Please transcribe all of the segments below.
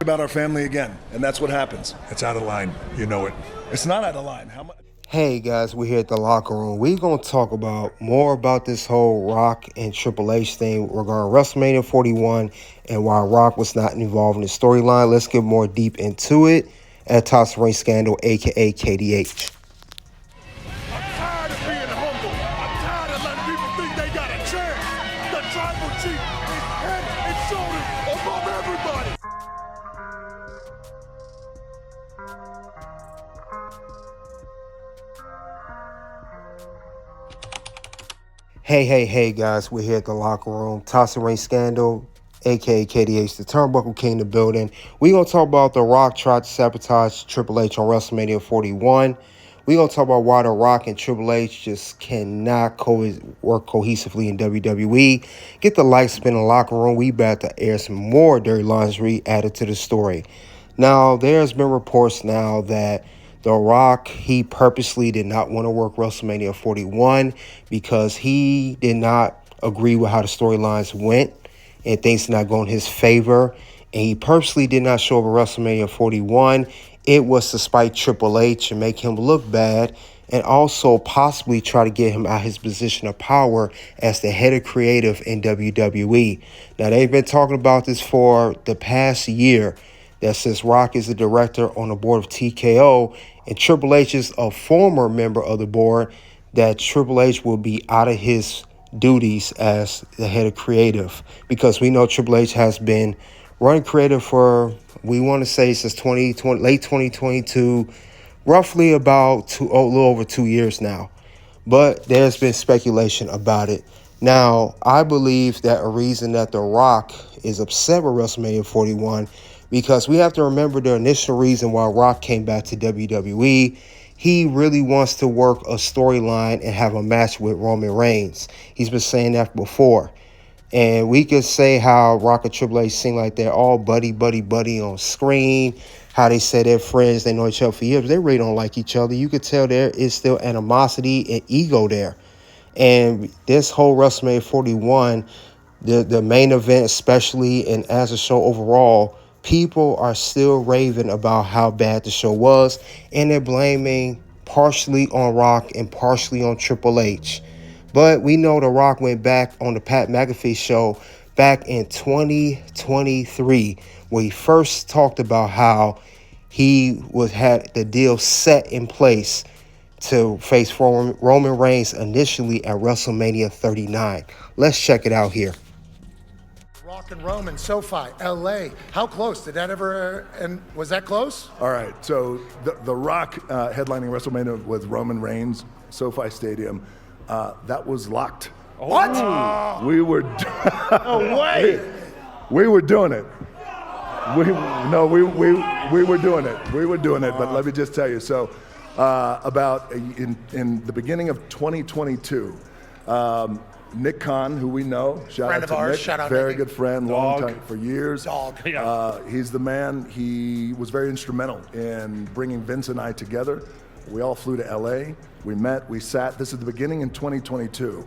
about our family again, and that's what happens. It's out of line. You know it. It's not out of line. How much? Hey guys, we're here at the locker room. We're going to talk about more about this whole Rock and Triple H thing regarding WrestleMania 41 and why Rock was not involved in the storyline. Let's get more deep into it at Toss Ring Scandal, aka KDH. I'm tired of being humble. I'm tired of letting people think they got a chance. The tribal chief is head and shoulders above everybody. Hey guys, we're here at the locker room. Toss Ring Scandal, aka KDH, the Turnbuckle King in the building. We're going to talk about The Rock tried to sabotage Triple H on WrestleMania 41. We're going to talk about why The Rock and Triple H just cannot work cohesively in WWE. Get the lights spin in the locker room. We about to air some more dirty lingerie added to the story. Now, there's been reports now that The Rock, he purposely did not want to work WrestleMania 41 because he did not agree with how the storylines went and things did not go in his favor. And he purposely did not show up at WrestleMania 41. It was to spite Triple H and make him look bad and also possibly try to get him out of his position of power as the head of creative in WWE. Now, they've been talking about this for the past year, that since Rock is the director on the board of TKO and Triple H is a former member of the board, that Triple H will be out of his duties as the head of creative, because we know Triple H has been running creative for, we want to say, since late 2022, roughly about a little over 2 years now. But there's been speculation about it. Now, I believe that a reason that The Rock is upset with WrestleMania 41, because we have to remember the initial reason why Rock came back to WWE. He really wants to work a storyline and have a match with Roman Reigns. He's been saying that before. And we could say how Rock and Triple H seem like they're all buddy on screen, how they say they're friends, they know each other for years. They really don't like each other. You could tell there is still animosity and ego there. And this whole WrestleMania 41, the main event especially, and as a show overall, people are still raving about how bad the show was, and they're blaming partially on Rock and partially on Triple H. But we know The Rock went back on the Pat McAfee show back in 2023, where he first talked about how he had the deal set in place to face Roman Reigns initially at WrestleMania 39. Let's check it out here. Rock and Roman, SoFi, LA. How close? Did that ever, and was that close? All right, so the Rock headlining WrestleMania with Roman Reigns, SoFi Stadium, that was locked. What? We were. No way. We were doing it. We were doing it. We were doing it. But let me just tell you. So, about in the beginning of 2022. Nick Khan, who we know, Friend of ours, shout out very Nick. good friend, long time, for years. Dog. He's the man. He was very instrumental in bringing Vince and I together. We all flew to LA. We met. We sat. This is the beginning in 2022,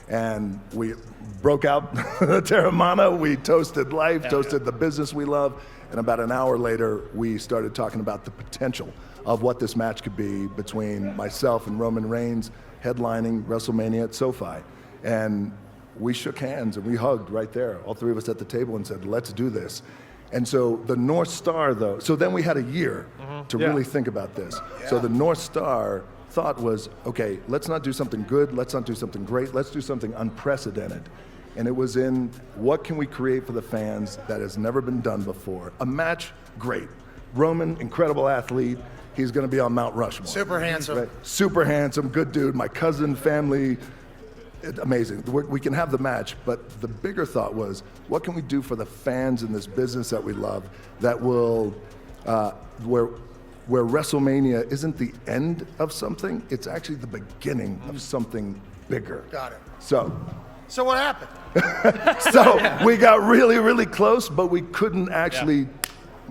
and we broke out the Terramana. We toasted life, toasted the business we love, and about an hour later, we started talking about the potential of what this match could be between myself and Roman Reigns headlining WrestleMania at SoFi. And we shook hands and we hugged right there, all three of us at the table, and said, let's do this. And so the North Star, though, so then we had a year to really think about this. Yeah. So the North Star thought was, okay, let's not do something good, let's not do something great, let's do something unprecedented. And it was in what can we create for the fans that has never been done before? A match, great. Roman, incredible athlete. He's going to be on Mount Rushmore. Super handsome. Right? Super handsome, good dude. My cousin, family. Amazing. We can have the match, but the bigger thought was, what can we do for the fans in this business that we love that will, where WrestleMania isn't the end of something, it's actually the beginning of something bigger. Got it. So what happened? So we got really, really close, but we couldn't actually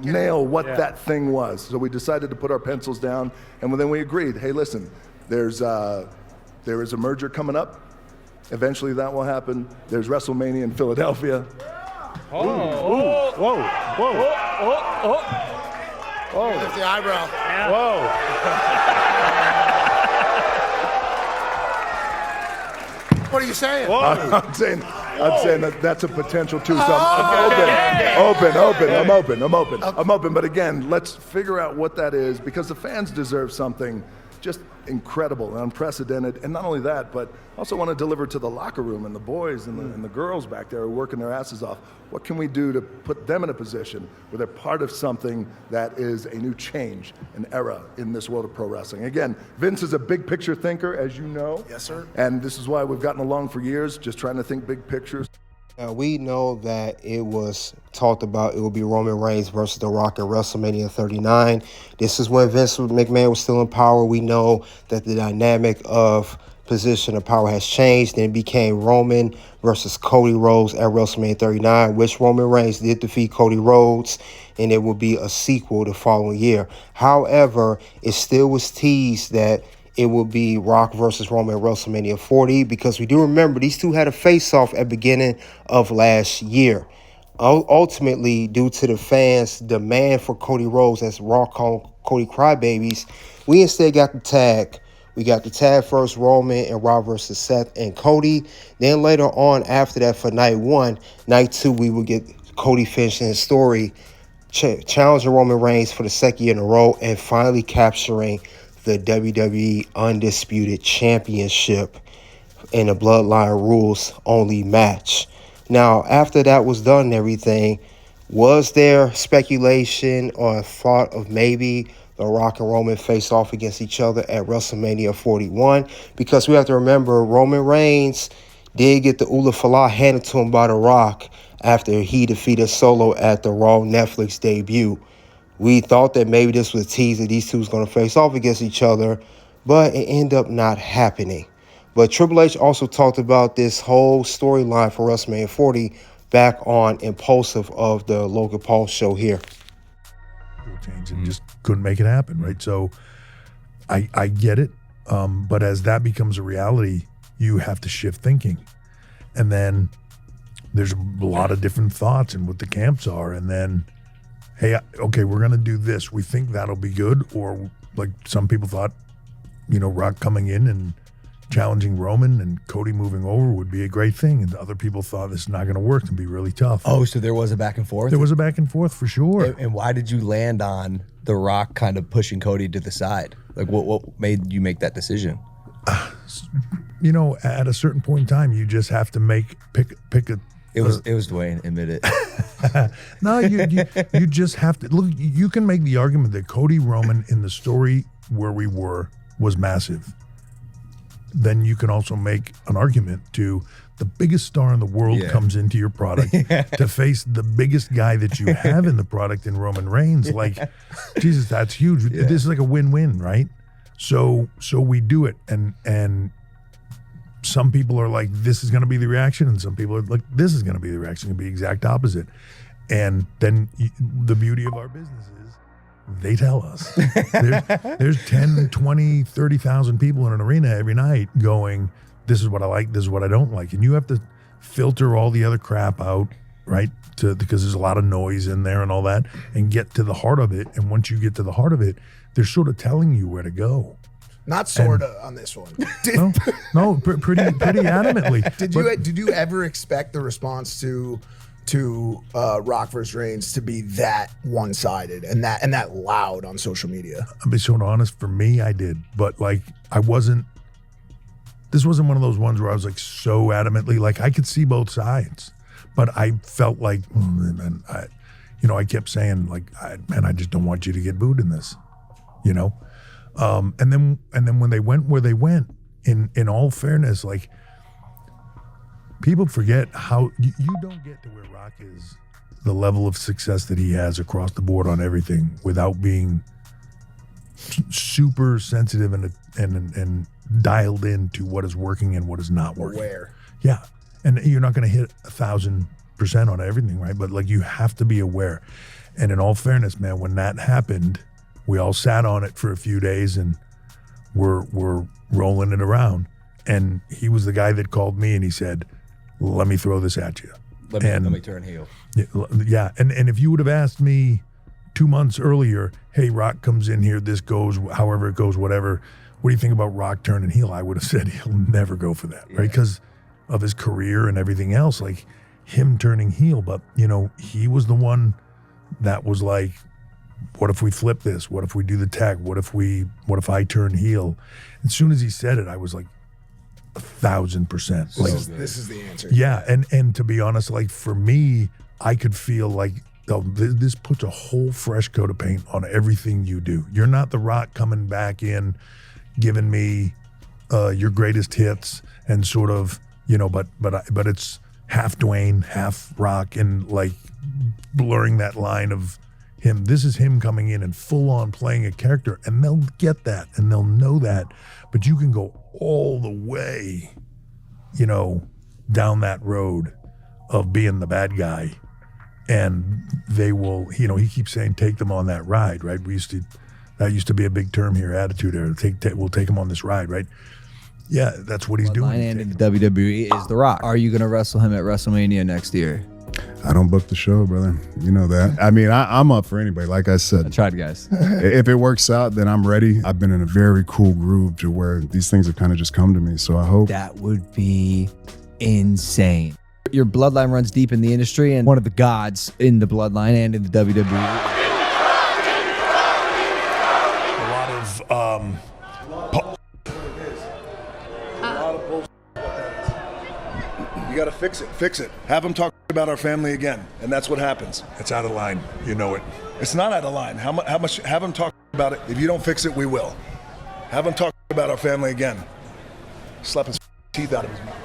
nail what that thing was. So we decided to put our pencils down, and then we agreed, hey, listen, there is a merger coming up. Eventually that will happen. There's WrestleMania in Philadelphia. Whoa. Lift the eyebrow. What are you saying? I'm saying that's a potential too. So I'm open. But again, let's figure out what that is, because the fans deserve something just incredible and unprecedented. And not only that, but also want to deliver to the locker room and the boys and the girls back there who are working their asses off. What can we do to put them in a position where they're part of something that is a new change, an era in this world of pro wrestling? Again, Vince is a big picture thinker, as you know. Yes, sir. And this is why we've gotten along for years, just trying to think big pictures. Now, we know that it was talked about it would be Roman Reigns versus The Rock at WrestleMania 39. This is when Vince McMahon was still in power. We know that the dynamic of position of power has changed, and it became Roman versus Cody Rhodes at WrestleMania 39, which Roman Reigns did defeat Cody Rhodes, and it will be a sequel the following year. However, it still was teased that it will be Rock versus Roman at WrestleMania 40, because we do remember these two had a face-off at the beginning of last year. Ultimately, due to the fans' demand for Cody Rhodes, as Rock called Cody Crybabies, we instead got the tag. We got the tag first, Roman and Rock versus Seth and Cody. Then later on, after that, for night one, night two, we will get Cody finishing his story, challenging Roman Reigns for the second year in a row, and finally capturing the WWE Undisputed Championship in a Bloodline Rules only match. Now, after that was done and everything, was there speculation or thought of maybe The Rock and Roman face off against each other at WrestleMania 41? Because we have to remember, Roman Reigns did get the Ula Fala handed to him by The Rock after he defeated Solo at the Raw Netflix debut. We thought that maybe this was a tease that these two was going to face off against each other, but it ended up not happening. But Triple H also talked about this whole storyline for WrestleMania 40 back on Impulsive of the Logan Paul show here. And just couldn't make it happen, right? So I get it, but as that becomes a reality, you have to shift thinking. And then there's a lot of different thoughts and what the camps are, and then hey, okay, we're going to do this. We think that'll be good. Or like some people thought, Rock coming in and challenging Roman and Cody moving over would be a great thing. And other people thought this is not going to work and be really tough. Oh, so there was a back and forth? There was a back and forth for sure. And why did you land on The Rock kind of pushing Cody to the side? Like what made you make that decision? At a certain point in time, you just have to pick a. It was Dwayne, admit it. No, you just have to look. You can make the argument that Cody Roman in the story where we were was massive. Then you can also make an argument to the biggest star in the world comes into your product to face the biggest guy that you have in the product in Roman Reigns. Like, Jesus, that's huge. Yeah. This is like a win-win, right? So we do it, and some people are like, this is going to be the reaction, and some people are like, this is going to be the reaction. It'll be the exact opposite. And then the beauty of our business is they tell us. There's 10, 20, 30,000 people in an arena every night going, this is what I like, this is what I don't like. And you have to filter all the other crap out, right? Because there's a lot of noise in there and all that, and get to the heart of it. And once you get to the heart of it, they're sort of telling you where to go. Not sorta on this one. Pretty adamantly. Did you ever expect the response to Rock vs. Reigns to be that one-sided and that loud on social media? I'll be so honest, for me, I did. But like, this wasn't one of those ones where I was like so adamantly, like I could see both sides, but I felt like, I kept saying like, I just don't want you to get booed in this, and then when they went where they went, in all fairness, like people forget how you don't get to where Rock is, the level of success that he has across the board on everything without being super sensitive and dialed into what is working and what is not working. Aware. Yeah. And you're not going to hit 1,000% on everything, right? But like, you have to be aware. And in all fairness, man, when that happened, we all sat on it for a few days and we're rolling it around. And he was the guy that called me and he said, let me throw this at you. Let me turn heel. Yeah, and if you would have asked me 2 months earlier, hey, Rock comes in here, this goes, however it goes, whatever, what do you think about Rock turning heel? I would have said he'll never go for that, right? Because of his career and everything else, like him turning heel. But, you know, he was the one that was like, what if we flip this? What if we do the tag? What if I turn heel? As soon as he said it, I was like 1,000%. Like, This is the answer. yeah, and to be honest, like for me, I could feel like, oh, this puts a whole fresh coat of paint on everything you do. You're not The Rock coming back in, giving me your greatest hits and sort of, you know, but it's half Dwayne, half Rock, and like blurring that line of him. This is him coming in and full on playing a character, and they'll get that and they'll know that. But you can go all the way, you know, down that road of being the bad guy, and they will, you know, he keeps saying, take them on that ride, right? That used to be a big term here, attitude era. We'll take him on this ride, right? Yeah, that's what he's doing. And in the WWE is The Rock. Are you going to wrestle him at WrestleMania next year? I don't book the show, brother. You know that. I mean, I'm up for anybody. Like I said, I tried, guys. If it works out, then I'm ready. I've been in a very cool groove to where these things have kind of just come to me. So I hope. That would be insane. Your bloodline runs deep in the industry and one of the gods in the bloodline and in the WWE. A lot of You got to fix it. Fix it. Have them talk about our family again, and that's what happens. it's out of line. You know it. It's not out of line. How much? Have them talk about it. If you don't fix it, we will. Have them talk about our family again. Slap his teeth out of his mouth.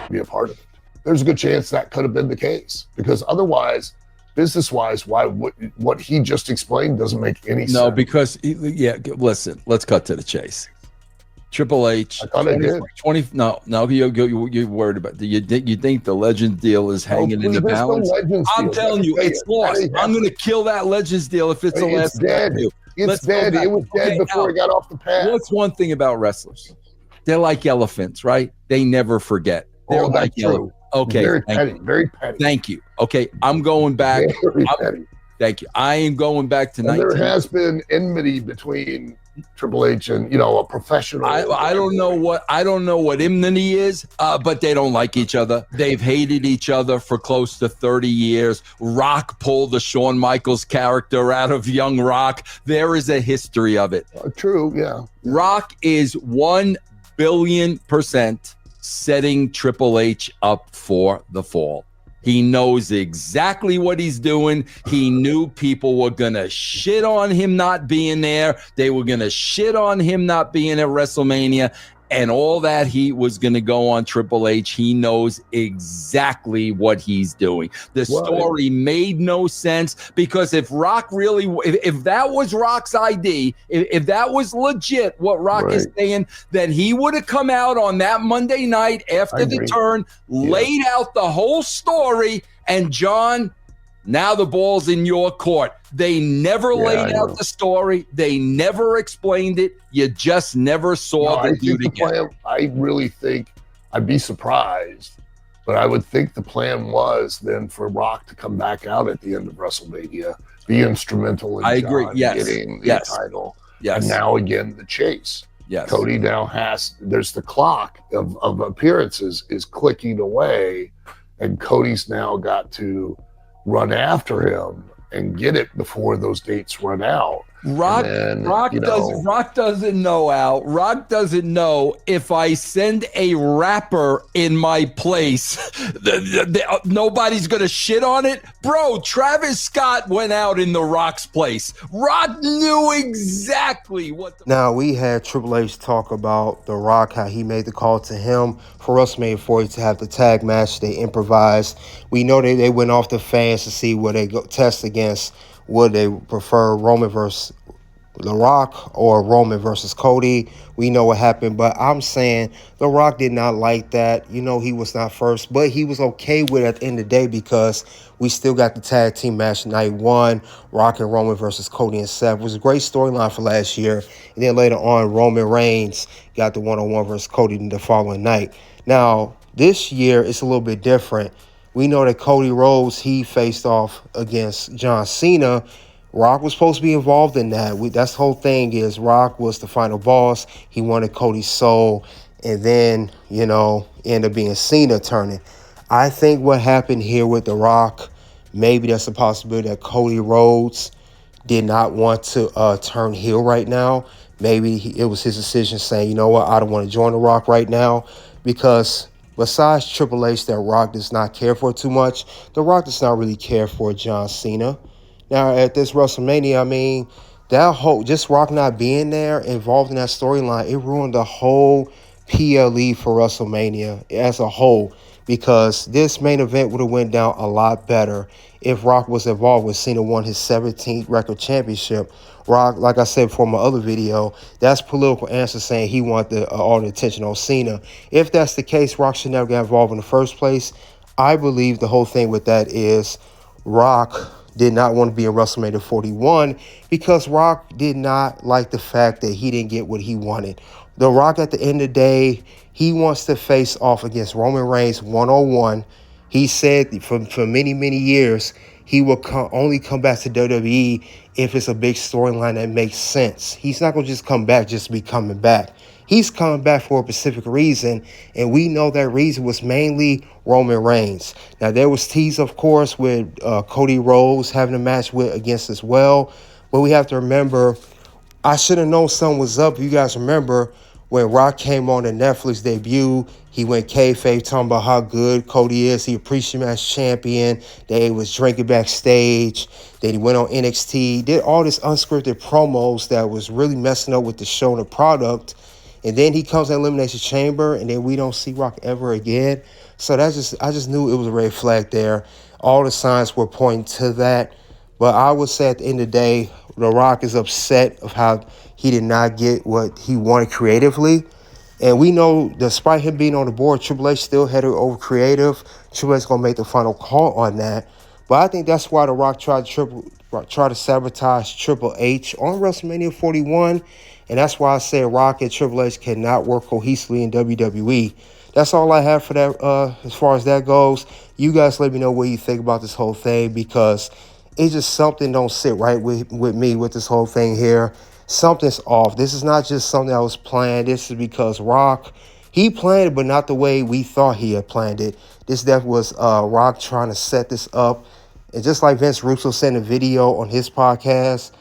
Be a part of it. There's a good chance that could have been the case, because otherwise, business-wise, what he just explained doesn't make any sense. No, because listen, let's cut to the chase. Triple H. I thought 20. No, you're worried about. You think the Legends deal is hanging in the balance? I'm telling you, it's lost. I'm going to kill that Legends deal if it's the last. Dead. It's dead. It was dead before it got off the path. What's one thing about wrestlers? They're like elephants, right? They never forget. They're like elephants. Okay. Very petty. Very petty. Thank you. Okay, I'm going back. Very petty. Thank you. I am going back to 19. There has been enmity between Triple H and, you know, a professional. I don't know what enmity is, but they don't like each other. They've hated each other for close to 30 years. Rock pulled the Shawn Michaels character out of young Rock. There is a history of it. True, yeah. Rock is 1 billion% setting Triple H up for the fall. He knows exactly what he's doing. He knew people were going to shit on him not being there. They were going to shit on him not being at WrestleMania. And all that heat was going to go on Triple H. He knows exactly what he's doing. The story made no sense, because if Rock really, if that was Rock's ID, if that was legit what Rock is saying, then he would have come out on that Monday night after the turn, laid out the whole story, and John, now the ball's in your court. They never laid out the story. They never explained it. You just never saw the dude again. I really think, I'd be surprised, but I would think the plan was then for Rock to come back out at the end of WrestleMania, be instrumental in getting the title. Yes. And now again, the chase. Yes. Cody now there's the clock of appearances is clicking away, and Cody's now got to run after him and get it before those dates run out. Rock doesn't know, Al. Rock doesn't know if I send a rapper in my place, nobody's going to shit on it. Bro, Travis Scott went out in The Rock's place. Rock knew exactly what Now, we had Triple H talk about The Rock, how he made the call to him for WrestleMania 40 to have the tag match. They improvised. We know they went off the fans to see where they go test against. Would they prefer Roman versus The Rock or Roman versus Cody. We know what happened, but I'm saying The Rock did not like that. You know, he was not first, but he was okay with it at the end of the day because we still got the tag team match night 1, Rock and Roman versus Cody and Seth. It was a great storyline for last year. And then later on, Roman Reigns got the one-on-one versus Cody the following night. Now, this year, it's a little bit different. We know that Cody Rhodes, he faced off against John Cena. Rock was supposed to be involved in that. That's the whole thing is Rock was the final boss. He wanted Cody's soul. And then, you know, ended up being Cena turning. I think what happened here with The Rock, maybe that's a possibility that Cody Rhodes did not want to turn heel right now. Maybe it was his decision saying, you know what, I don't want to join The Rock right now because besides Triple H that Rock does not care for too much, The Rock does not really care for John Cena. Now, at this WrestleMania, I mean, that whole, just Rock not being there, involved in that storyline, it ruined the whole PLE for WrestleMania as a whole because this main event would have went down a lot better if Rock was involved when Cena won his 17th record championship. Rock, like I said before in my other video, that's political answer saying he wanted all the attention on Cena. If that's the case, Rock should never get involved in the first place. I believe the whole thing with that is Rock did not want to be in WrestleMania 41 because Rock did not like the fact that he didn't get what he wanted. The Rock, at the end of the day, he wants to face off against Roman Reigns one-on-one. He said for many, many years he will only come back to WWE if it's a big storyline that makes sense. He's not going to just come back just to be coming back. He's coming back for a specific reason, and we know that reason was mainly Roman Reigns. Now, there was tease, of course, with Cody Rhodes having a match against as well, but we have to remember, I should have known something was up. You guys remember when Rock came on the Netflix debut, he went kayfabe talking about how good Cody is. He appreciated him as champion. They was drinking backstage. Then he went on NXT, did all this unscripted promos that was really messing up with the show and the product. And then he comes to Elimination Chamber, and then we don't see Rock ever again. So I just knew it was a red flag there. All the signs were pointing to that. But I would say at the end of the day, The Rock is upset of how he did not get what he wanted creatively. And we know, despite him being on the board, Triple H still headed over creative. Triple H is going to make the final call on that. But I think that's why The Rock tried to sabotage Triple H on WrestleMania 41. And that's why I say Rock and Triple H cannot work cohesively in WWE. That's all I have for that as far as that goes. You guys let me know what you think about this whole thing because it's just something don't sit right with me with this whole thing here. Something's off. This is not just something that was planned. This is because Rock, he planned it, but not the way we thought he had planned it. This definitely was Rock trying to set this up. And just like Vince Russo said in a video on his podcast,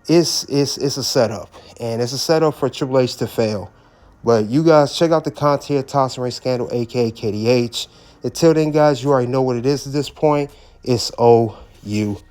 it's a setup. And it's a setup for Triple H to fail. But you guys, check out the content of Toss and Ring Scandal, a.k.a. KDH. Until then, guys, you already know what it is at this point. It's OUT.